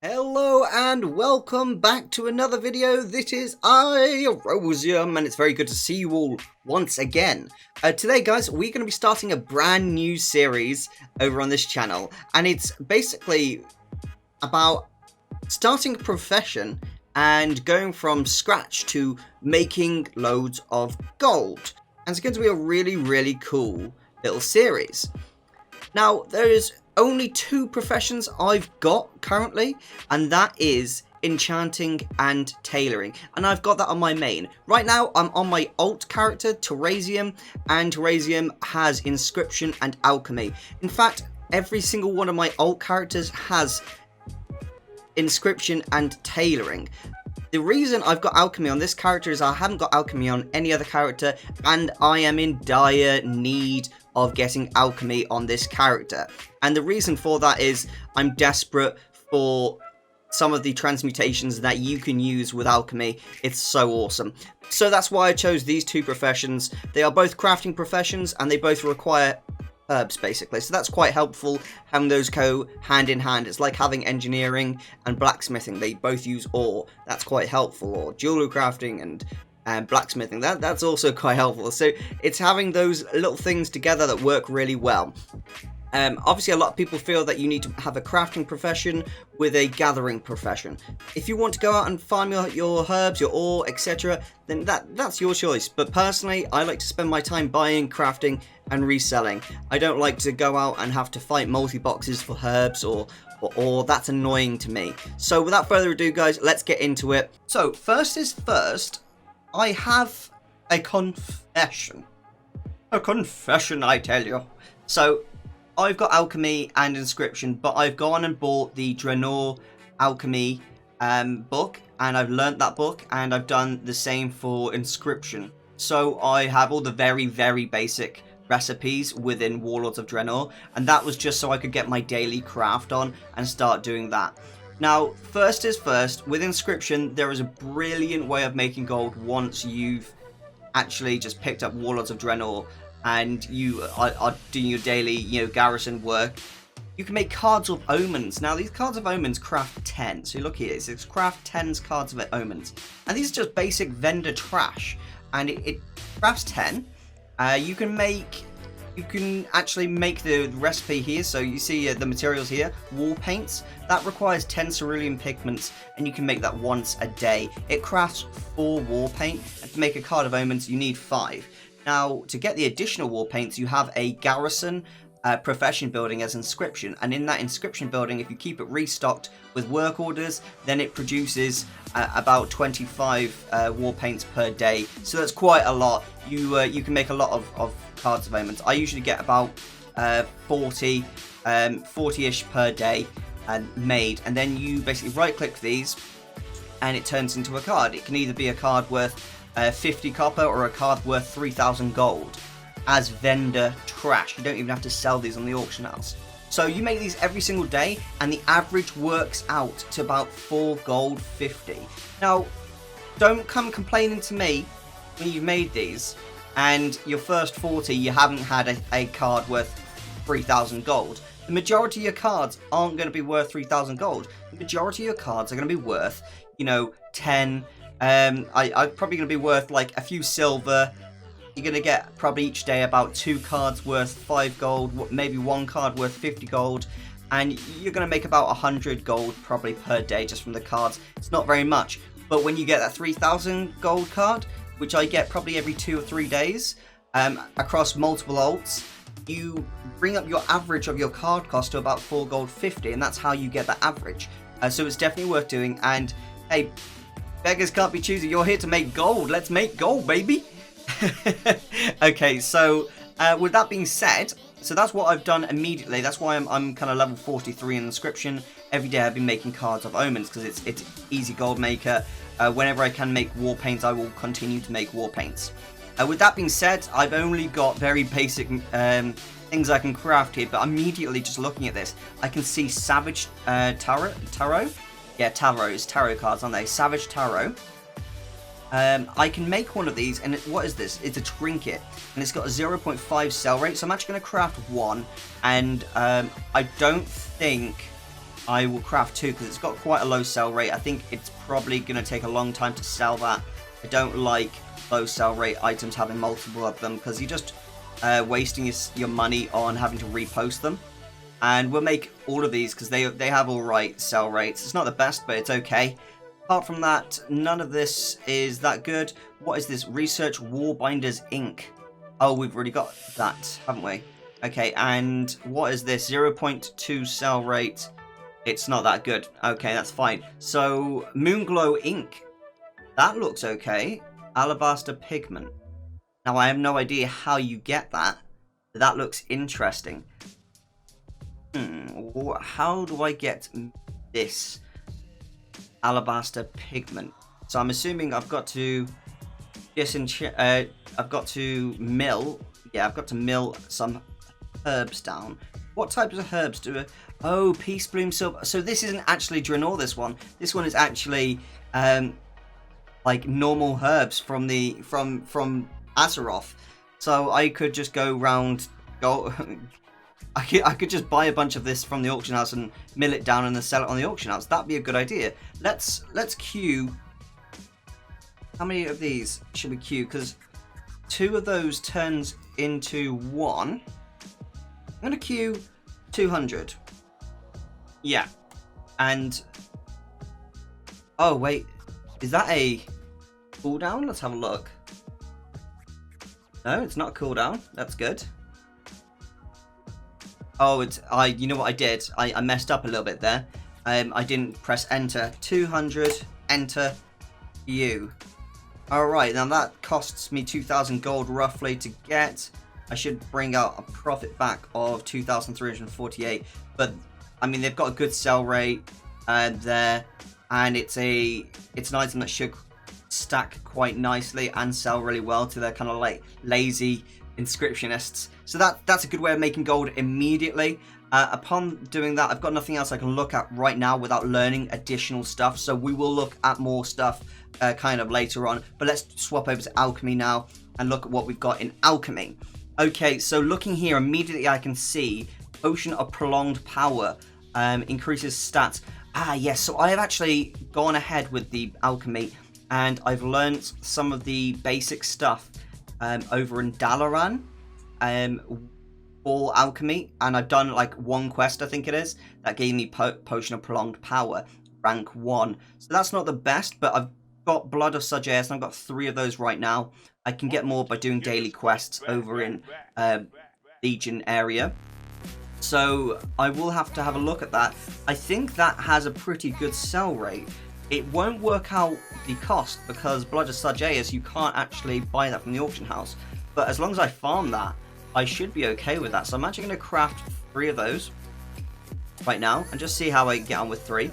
Hello and welcome back to another video. This is Rosium and it's very good to see you all once again. Today guys, we're going to be starting a brand new series over on this channel, and it's basically about starting a profession and going from scratch to making loads of gold. And it's going to be a really cool little series. Now there's only two professions I've got currently, and that is enchanting and tailoring, and I've got that on my main. Right now I'm on my alt character Tradeskill, and Tradeskill has inscription and alchemy. In fact, every single one of my alt characters has inscription and tailoring. The reason I've got alchemy on this character is I haven't got alchemy on any other character, and I am in dire need of getting alchemy on this character. And the reason for that is I'm desperate for some of the transmutations that you can use with alchemy. It's so awesome. So that's why I chose these two professions. They are both crafting professions and they both require herbs basically, so that's quite helpful having those go hand in hand. It's like having engineering and blacksmithing, they both use ore. That's quite helpful. Or jewelry crafting and blacksmithing, that's also quite helpful. So it's having those little things together that work really well. Obviously a lot of people feel that you need to have a crafting profession with a gathering profession. If you want to go out and farm your herbs, your ore, etc., then that's your choice. But personally, I like to spend my time buying, crafting and reselling. I don't like to go out and have to fight multi-boxes for herbs or ore. That's annoying to me. So without further ado guys, let's get into it. So first is first, I have a confession. A confession, I tell you. So I've got alchemy and inscription, but I've gone and bought the Draenor alchemy book, and I've learnt that book, and I've done the same for inscription. So I have all the very basic recipes within Warlords of Draenor, and that was just so I could get my daily craft on and start doing that. Now, first is first, with inscription, there is a brilliant way of making gold once you've actually just picked up Warlords of Draenor and you are doing your daily, garrison work. You can make cards of omens. Now, these cards of omens craft 10. So look here, it says craft 10 cards of omens. And these are just basic vendor trash. And it crafts 10. You can actually make the recipe here. So you see the materials here, wall paints. That requires 10 cerulean pigments, and you can make that once a day. It crafts 4 war paint, and to make a card of omens, you need 5. Now, to get the additional war paints, you have a garrison profession building as inscription, and in that inscription building, if you keep it restocked with work orders, then it produces about 25 war paints per day. So that's quite a lot. You can make a lot of cards of omens. I usually get about 40-ish per day made, and then you basically right click these and it turns into a card. It can either be a card worth 50 copper or a card worth 3,000 gold as vendor trash. You don't even have to sell these on the auction house. So you make these every single day, and the average works out to about 4 gold 50. Now, don't come complaining to me when you've made these and your first 40 you haven't had a card worth 3,000 gold. The majority of your cards aren't going to be worth 3,000 gold. The majority of your cards are going to be worth, 10. I'm probably going to be worth like a few silver. You're going to get probably each day about 2 cards worth 5 gold, maybe 1 card worth 50 gold, and you're going to make about 100 gold probably per day just from the cards. It's not very much, but when you get that 3,000 gold card, which I get probably every 2 or 3 days across multiple alts, you bring up your average of your card cost to about 4 gold 50, and that's how you get that average. So it's definitely worth doing. And hey, beggars can't be choosy. You're here to make gold. Let's make gold, baby. Okay, so with that being said, so that's what I've done immediately. That's why I'm kind of level 43 in inscription. Every day I've been making cards of omens because it's easy gold maker. Whenever I can make war paints, I will continue to make war paints. With that being said, I've only got very basic things I can craft here, but immediately just looking at this, I can see Savage Tarot. Yeah, tarot cards, aren't they? Savage Tarot. I can make one of these, and what is this? It's a trinket, and it's got a 0.5 sell rate, so I'm actually going to craft one, and I don't think I will craft 2 because it's got quite a low sell rate. I think it's probably going to take a long time to sell that. I don't like low sell rate items having multiple of them because you're just wasting your money on having to repost them. And we'll make all of these because they have alright sell rates. It's not the best, but it's okay. Apart from that, none of this is that good. What is this? Research Warbinders Inc. Oh, we've already got that, haven't we? Okay, and what is this? 0.2 sell rate. It's not that good. Okay, that's fine. So, Moonglow Ink. That looks okay. Alabaster Pigment. Now, I have no idea how you get that. That looks interesting. How do I get this? Alabaster Pigment. So, I'm assuming I've got to... I've got to mill... Yeah, I've got to mill some herbs down. What types of herbs do I... Oh, Peace Bloom Silver. So this isn't actually Draenor, this one. This one is actually like normal herbs from Azeroth. So I could just go round I could just buy a bunch of this from the auction house and mill it down and then sell it on the auction house. That'd be a good idea. Let's queue. How many of these should we queue? Because 2 of those turns into 1. I'm gonna queue 200. Yeah, and oh wait, is that a cooldown? Let's have a look. No, it's not a cooldown. That's good. Oh, you know what I did? I messed up a little bit there. I didn't press enter. 200, enter, you. All right, now that costs me 2,000 gold roughly to get. I should bring out a profit back of 2,348, but I mean, they've got a good sell rate there, and it's an item that should stack quite nicely and sell really well to their kind of like lazy inscriptionists. So that's a good way of making gold immediately. Upon doing that, I've got nothing else I can look at right now without learning additional stuff. So we will look at more stuff kind of later on. But let's swap over to Alchemy now and look at what we've got in Alchemy. Okay, so looking here, immediately I can see Potion of Prolonged Power. Increases stats. Yes, so I have actually gone ahead with the alchemy and I've learned some of the basic stuff over in Dalaran for alchemy, and I've done like 1 quest, I think it is, that gave me Potion of Prolonged Power, rank 1. So that's not the best, but I've got Blood of Sugeas and I've got 3 of those right now. I can get more by doing daily quests over in Legion area. So I will have to have a look at that. I think that has a pretty good sell rate. It won't work out the cost because Blood of Sugeas, you can't actually buy that from the auction house. But as long as I farm that, I should be okay with that. So I'm actually going to craft 3 of those right now and just see how I get on with 3.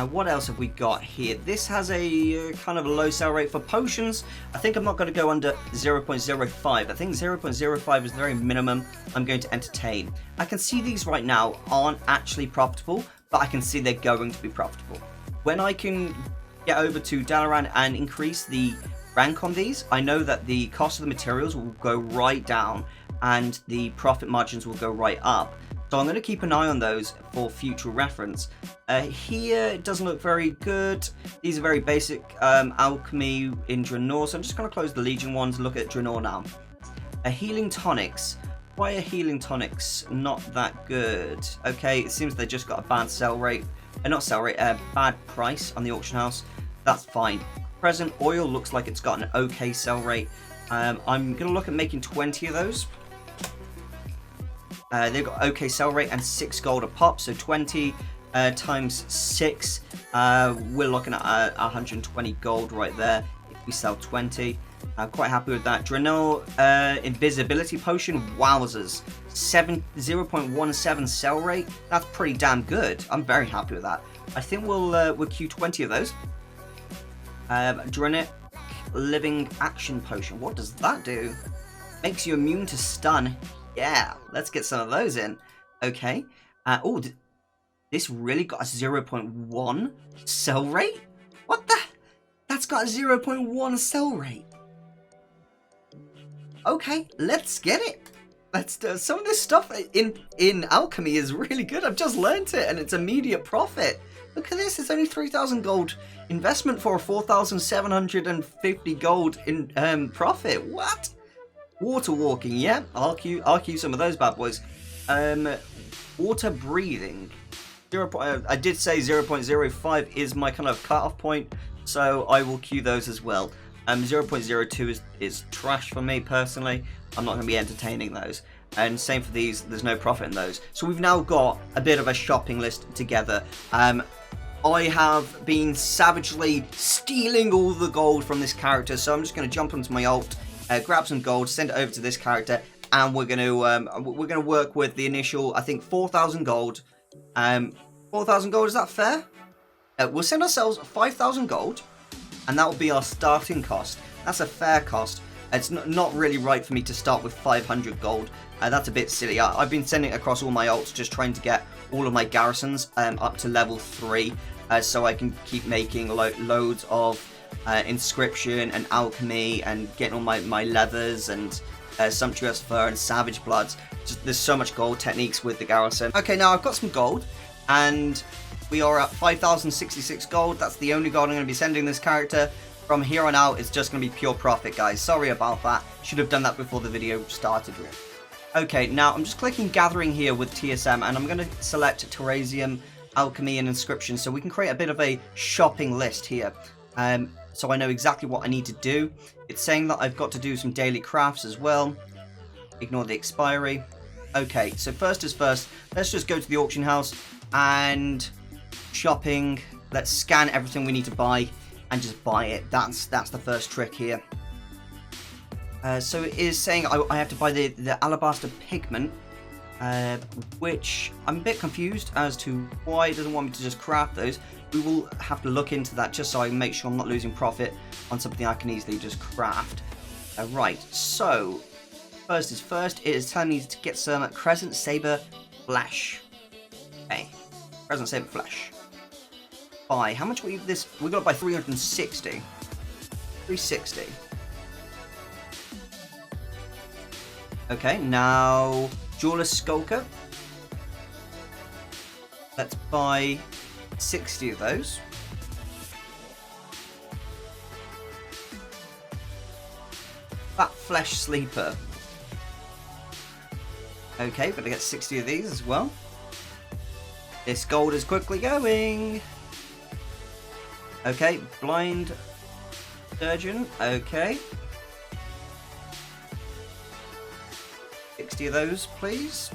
What else have we got here? This has a kind of a low sell rate for potions. I think I'm not going to go under 0.05. I think 0.05 is the very minimum I'm going to entertain. I can see these right now aren't actually profitable, but I can see they're going to be profitable. When I can get over to Dalaran and increase the rank on these, I know that the cost of the materials will go right down and the profit margins will go right up. So I'm going to keep an eye on those for future reference. Here, it doesn't look very good. These are very basic alchemy in Draenor, so I'm just going to close the Legion ones and look at Draenor now. Healing tonics. Why are healing tonics not that good? Okay, it seems they just got a bad sell rate. Not sell rate, bad price on the auction house. That's fine. Present oil looks like it's got an okay sell rate. I'm going to look at making 20 of those. They've got okay sell rate and 6 gold a pop, so 20 times 6, we're looking at 120 gold right there if we sell 20. I'm quite happy with that. Draenor invisibility potion, wowzers, 0.17 sell rate. That's pretty damn good. I'm very happy with that. I think we'll queue 20 of those. Draenor living action potion. What does that do? Makes you immune to stun. Yeah, let's get some of those in. Okay. Oh, this really got a 0.1 sell rate? What the? That's got a 0.1 sell rate. Okay, let's get it. Let's do some of this stuff in alchemy is really good. I've just learnt it, and it's immediate profit. Look at this. It's only 3,000 gold investment for a 4,750 gold in profit. What? Water walking, yeah. I'll queue some of those bad boys. Water breathing. I did say 0.05 is my kind of cutoff point, so I will queue those as well. 0.02 is trash for me personally. I'm not going to be entertaining those. And same for these, there's no profit in those. So we've now got a bit of a shopping list together. I have been savagely stealing all the gold from this character, so I'm just going to jump onto my alt, grab some gold, send it over to this character, and we're going to work with the initial, I think, 4,000 gold. 4,000 gold, is that fair? We'll send ourselves 5,000 gold, and that will be our starting cost. That's a fair cost. It's not really right for me to start with 500 gold. That's a bit silly. I've been sending across all my alts, just trying to get all of my garrisons up to level 3, so I can keep making loads of Inscription and Alchemy and getting all my leathers and Sumptuous Fur and Savage Bloods. There's so much gold techniques with the garrison. Okay, now I've got some gold, and we are at 5,066 gold. That's the only gold I'm going to be sending this character. From here on out, it's just going to be pure profit, guys. Sorry about that. Should have done that before the video started, really. Okay, now I'm just clicking Gathering here with TSM, and I'm going to select Tradeskill, Alchemy and Inscription, so we can create a bit of a shopping list here. So I know exactly what I need to do. It's saying that I've got to do some daily crafts as well. Ignore the expiry. Okay, so first is first. Let's just go to the auction house and shopping. Let's scan everything we need to buy and just buy it. That's the first trick here. So it is saying I have to buy the alabaster pigment, which I'm a bit confused as to why it doesn't want me to just craft those. We will have to look into that just so I make sure I'm not losing profit on something I can easily just craft. Right, so first is first. It is telling me to get some Crescent Saber Flesh. Okay, Crescent Saber Flesh. Buy. How much we this? We got it by 360. 360. Okay, now Jeweler's Skulker. Let's buy 60 of those. Fat Flesh Sleeper. Okay, better get 60 of these as well. This gold is quickly going. Okay, Blind Surgeon. Okay. 60 of those, please.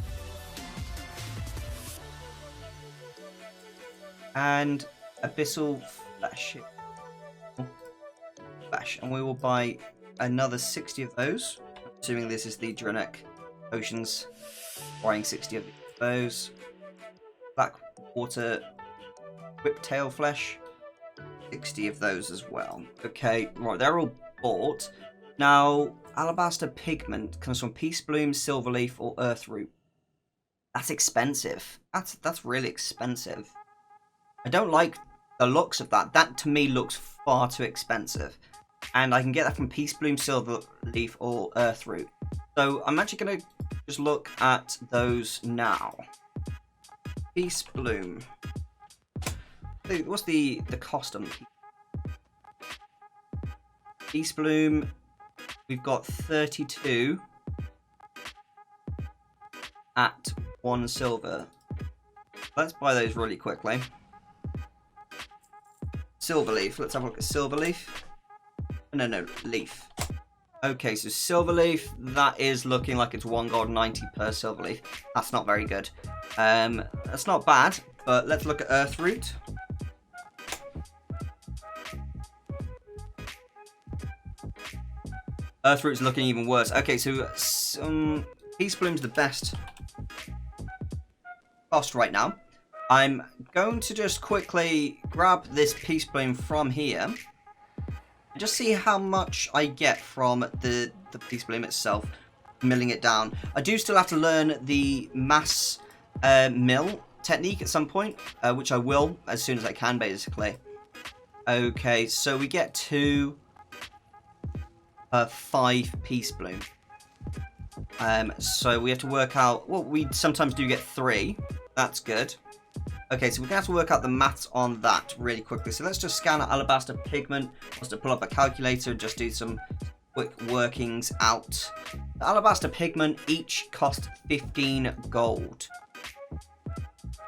And Abyssal Flesh. And we will buy another 60 of those. Assuming this is the Drenic Potions. Buying 60 of those. Blackwater Whiptail Flesh. 60 of those as well. Okay, right, they're all bought. Now, Alabaster Pigment comes from Peace Bloom, Silverleaf, or Earthroot. That's expensive. That's really expensive. I don't like the looks of that. That, to me, looks far too expensive. And I can get that from Peace Bloom, Silverleaf, or Earthroot. So I'm actually going to just look at those now. Peace Bloom. What's the cost on the Peace Bloom? We've got 32 at 1 silver. Let's buy those really quickly. Silverleaf. Let's have a look at Silverleaf. No, Leaf. Okay, so Silverleaf, that is looking like it's 1 gold 90 per Silverleaf. That's not very good. That's not bad, but let's look at Earthroot. Earthroot's looking even worse. Okay, so Peace Bloom's the best cost right now. I'm going to just quickly grab this Peace Bloom from here. And just see how much I get from the Peace Bloom itself, milling it down. I do still have to learn the mass mill technique at some point, which I will as soon as I can, basically. Okay, so we get to 5 Peace Bloom. So we have to work out, well, we sometimes do get 3. That's good. Okay, so we're going to have to work out the maths on that really quickly. So let's just scan our alabaster pigment. Just to pull up a calculator and just do some quick workings out. The alabaster pigment each cost 15 gold.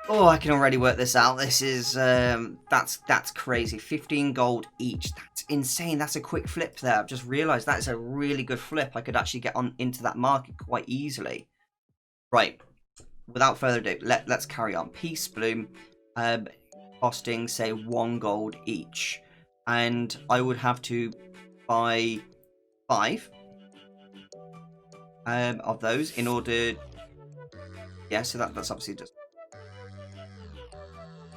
Oh, I can already work this out. This is, that's crazy. 15 gold each. That's insane. That's a quick flip there. I've just realized that's a really good flip. I could actually get on into that market quite easily. Right. Without further ado, let's carry on. Peace Bloom, costing, say, 1 gold each. And I would have to buy 5 of those in order... Yeah, so that's obviously just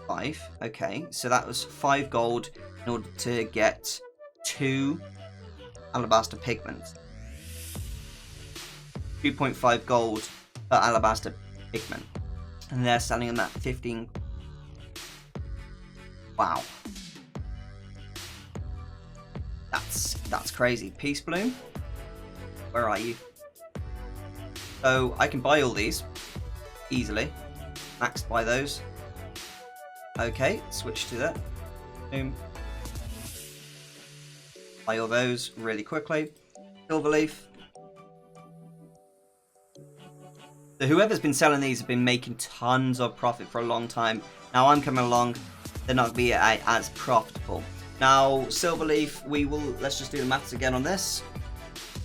5. Okay, so that was 5 gold in order to get 2 alabaster pigments. 2.5 gold per alabaster pigment. And they're selling them at 15. Wow. That's crazy. Peace Bloom, where are you? So I can buy all these easily. Max buy those. Okay, switch to that. Boom. Buy all those really quickly. Silverleaf. So whoever's been selling these have been making tons of profit for a long time. Now I'm coming along, they're not going to be as profitable. Now Silverleaf, let's just do the maths again on this.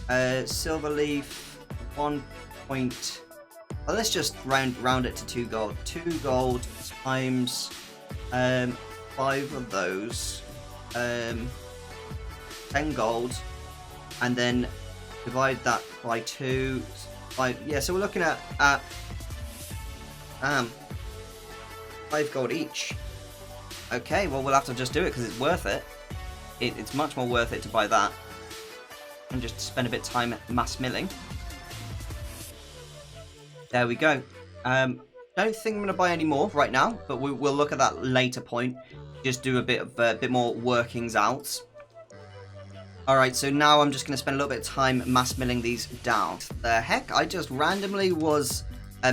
Silverleaf, 1 point, well, let's just round it to 2 gold. 2 gold times 5 of those, 10 gold, and then divide that by 2. Yeah, so we're looking at 5 gold each. Okay, well, we'll have to just do it because it's worth it. It's much more worth it to buy that and just spend a bit of time at mass milling. There we go. Don't think I'm going to buy any more right now, but we'll look at that later point. Just do a bit more workings out. Alright, so now I'm just going to spend a little bit of time mass milling these down. The heck, I just randomly was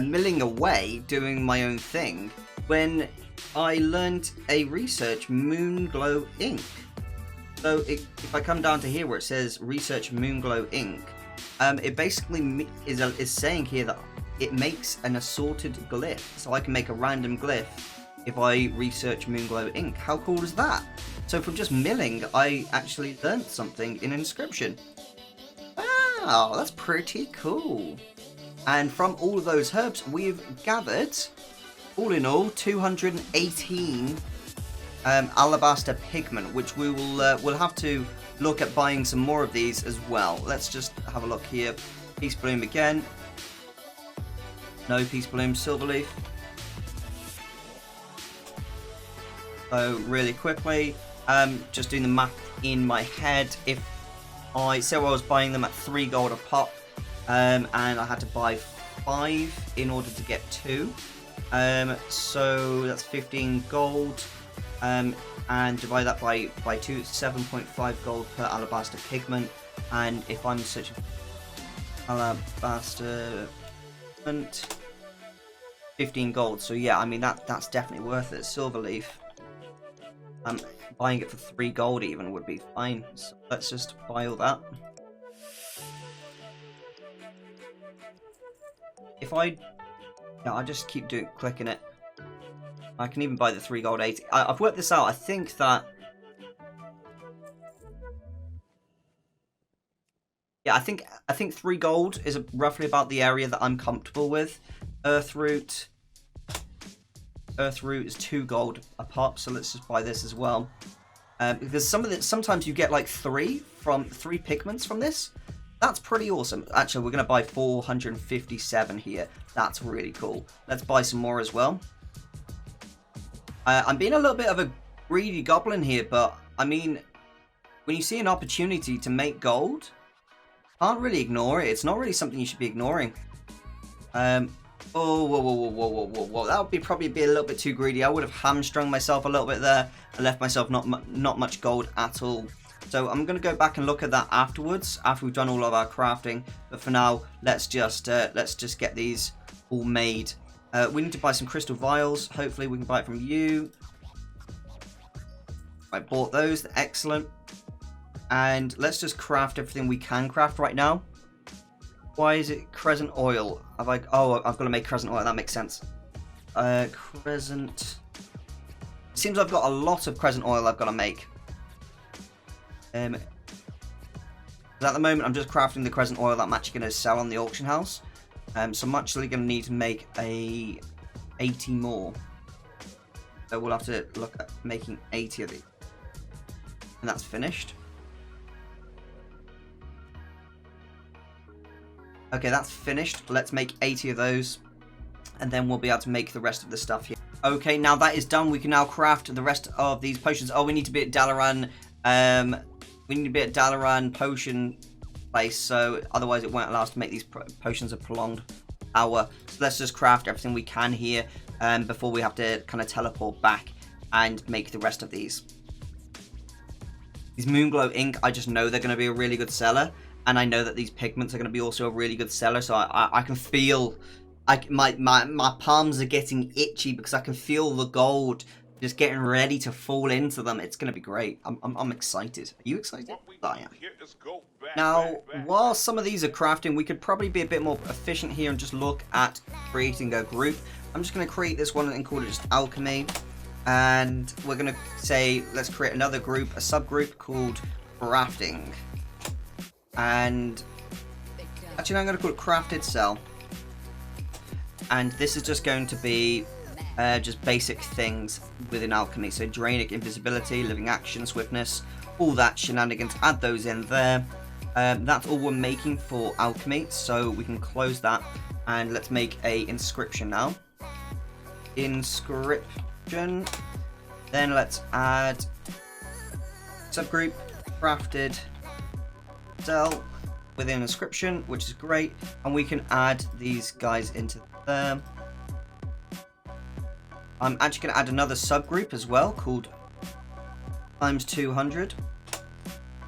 milling away doing my own thing when I learned a research Moonglow ink. So if I come down to here where it says research Moonglow ink, it basically is saying here that it makes an assorted glyph. So I can make a random glyph if I research Moonglow ink. How cool is that? So from just milling, I actually learned something in Inscription. Wow, that's pretty cool. And from all of those herbs, we've gathered, all in all, 218 alabaster pigment, which we'll have to look at buying some more of these as well. Let's just have a look here. Peace Bloom again. No Peace Bloom, Silverleaf. So really quickly, just doing the math in my head. If I was buying them at 3 gold a pop, and I had to buy 5 in order to get 2, so that's 15 gold, and divide that by 2, 7.5 gold per alabaster pigment. And if I'm searching alabaster pigment, 15 gold. So yeah, I mean that's definitely worth it. Silverleaf. Buying it for 3 gold even would be fine. So let's just buy all that. If I just keep clicking it. I can even buy the 3 gold 80. I've worked this out. I think that. Yeah, I think 3 gold is roughly about the area that I'm comfortable with. Earthroot is 2 gold a pop, so let's just buy this as well. Because sometimes you get like 3 pigments from this. That's pretty awesome. Actually, we're gonna buy 457 here. That's really cool. Let's buy some more as well. I'm being a little bit of a greedy goblin here, but I mean, when you see an opportunity to make gold, can't really ignore it. It's not really something you should be ignoring. Oh, whoa. That would probably be a little bit too greedy. I would have hamstrung myself a little bit there. I left myself not much gold at all. So I'm going to go back and look at that afterwards, after we've done all of our crafting. But for now, let's just get these all made. We need to buy some crystal vials. Hopefully we can buy it from you. I bought those. Excellent. And let's just craft everything we can craft right now. Why is it crescent oil? Oh, I've got to make crescent oil. That makes sense. Crescent. It seems I've got a lot of crescent oil I've got to make. At the moment, I'm just crafting the crescent oil that I'm actually going to sell on the auction house. So I'm actually going to need to make 80 more. So we'll have to look at making 80 of these. And that's finished. Okay, that's finished. Let's make 80 of those. And then we'll be able to make the rest of the stuff here. Okay, now that is done. We can now craft the rest of these potions. Oh, we need to be at Dalaran. We need to be at Dalaran potion place, so otherwise it won't allow us to make these potions a prolonged hour. So let's just craft everything we can here before we have to kind of teleport back and make the rest of these. These Moonglow ink, I just know they're going to be a really good seller, and I know that these pigments are going to be also a really good seller. So I can feel, my palms are getting itchy because I can feel the gold just getting ready to fall into them. It's going to be great. I'm excited. Are you excited? I am. Now, while some of these are crafting, we could probably be a bit more efficient here and just look at creating a group. I'm just going to create this one and call it just Alchemy. And we're going to say, let's create another group, a subgroup called Crafting. And actually, I'm going to call it Crafted Cell. And this is just going to be just basic things within alchemy. So Drainic, invisibility, living action, swiftness, all that shenanigans. Add those in there. That's all we're making for alchemy. So we can close that and let's make a inscription now. Inscription. Then let's add subgroup crafted cell within inscription, which is great. And we can add these guys into there. I'm actually going to add another subgroup as well called times 200.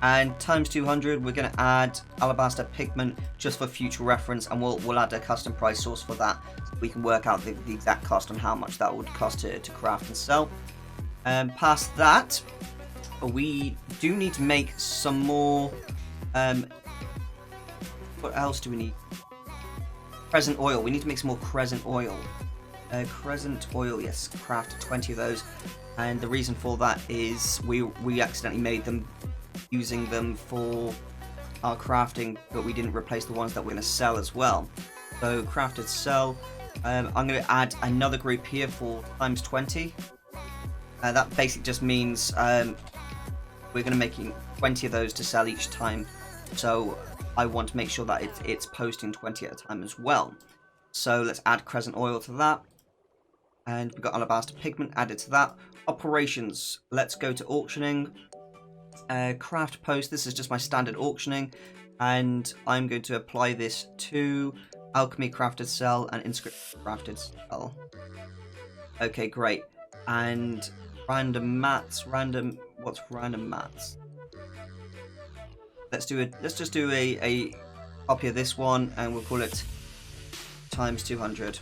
And times 200, we're going to add alabaster pigment just for future reference, and we'll add a custom price source for that. So we can work out the exact cost on how much that would cost to craft and sell. Past that, we do need to make some more. What else do we need? Crescent oil. We need to make some more crescent oil. Crescent oil, yes, craft 20 of those, and the reason for that is we accidentally made them using them for our crafting, but we didn't replace the ones that we're going to sell as well. So crafted cell, I'm going to add another group here for times 20. That basically just means we're going to make 20 of those to sell each time, so I want to make sure that it's posting 20 at a time as well. So let's add crescent oil to that. And we've got alabaster pigment added to that. Operations. Let's go to auctioning. Craft post. This is just my standard auctioning. And I'm going to apply this to alchemy crafted cell and inscription crafted cell. Okay, great. And random mats. What's random mats? Let's just do a copy of this one, and we'll call it times 200.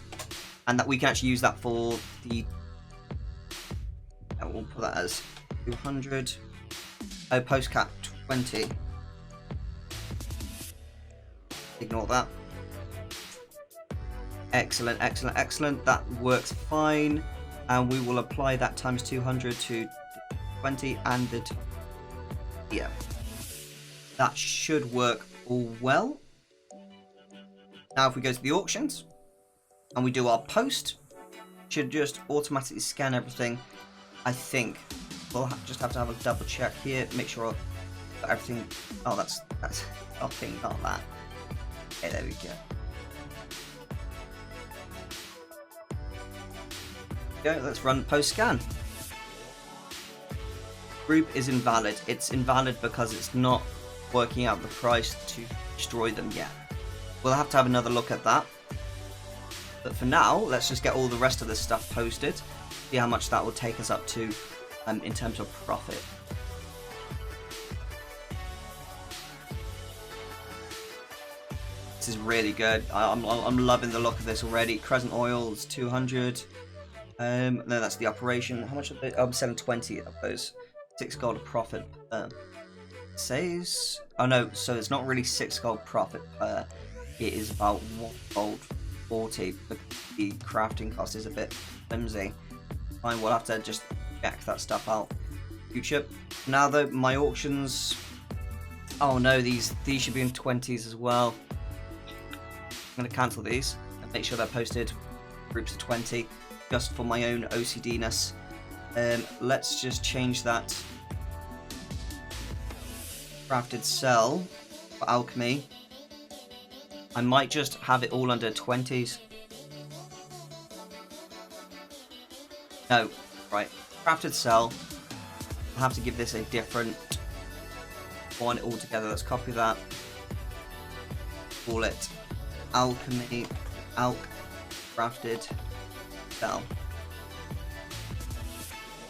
And that we can actually use that for the. We'll put that as 200. Oh, post cap 20. Ignore that. Excellent, excellent, excellent. That works fine. And we will apply that times 200 to 20 and the. Yeah. That should work all well. Now, if we go to the auctions. And we do our post, should just automatically scan everything. I think we'll just have to have a double check here, make sure that everything. Oh, that's nothing, not that. Okay, there we go. Let's run post scan. Group is invalid. It's invalid because it's not working out the price to destroy them yet. We'll have to have another look at that. But for now, let's just get all the rest of this stuff posted, see how much that will take us up to in terms of profit. This is really good. I'm loving the look of this already. Crescent oil is 200. No, that's the operation. How much of it? 720 of those. 6 gold profit per. Says. Oh no, so it's not really 6 gold profit per. It is about 1 gold 40, but the crafting cost is a bit flimsy. Fine, we'll have to just check that stuff out. Future. Now that my auctions. Oh no, these should be in 20s as well. I'm going to cancel these and make sure they're posted groups of 20 just for my own OCD-ness. Let's just change that crafted cell for alchemy. I might just have it all under 20s. No, right. Crafted cell. I'll have to give this a different one altogether. Let's copy that. Call it alchemy, crafted cell.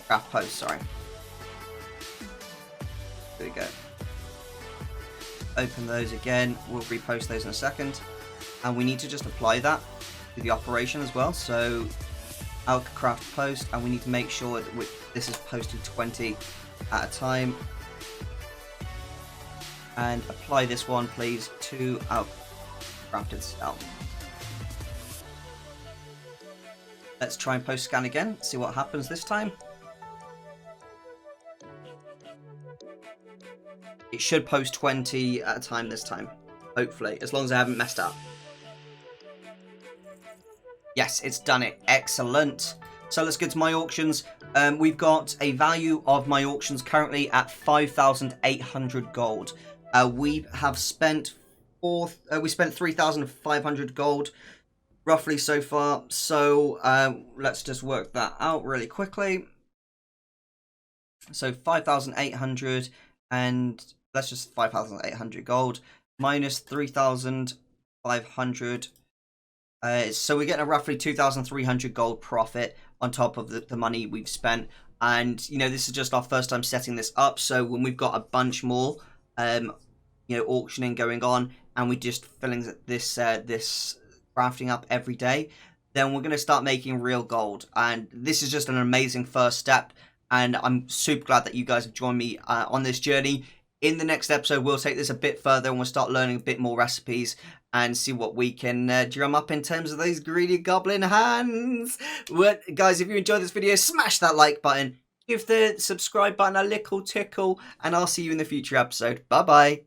Craft post, sorry. There we go. Open those again. We'll repost those in a second. And we need to just apply that to the operation as well. So, craft post, and we need to make sure that this is posted 20 at a time. And apply this one, please, to our crafted cell. Let's try and post scan again, see what happens this time. It should post 20 at a time this time, hopefully, as long as I haven't messed up. Yes, it's done it. Excellent. So let's get to my auctions. We've got a value of my auctions currently at 5,800 gold. We have spent we spent 3,500 gold roughly so far. So let's just work that out really quickly. So 5,800 and that's just 5,800 gold minus 3,500. So we're getting a roughly 2,300 gold profit on top of the money we've spent. And, you know, this is just our first time setting this up. So when we've got a bunch more, you know, auctioning going on, and we're just filling this this crafting up every day, then we're going to start making real gold. And this is just an amazing first step. And I'm super glad that you guys have joined me on this journey. In the next episode, we'll take this a bit further and we'll start learning a bit more recipes and see what we can drum up in terms of those greedy goblin hands. Guys, if you enjoyed this video, smash that like button. Give the subscribe button a little tickle, and I'll see you in the future episode. Bye-bye.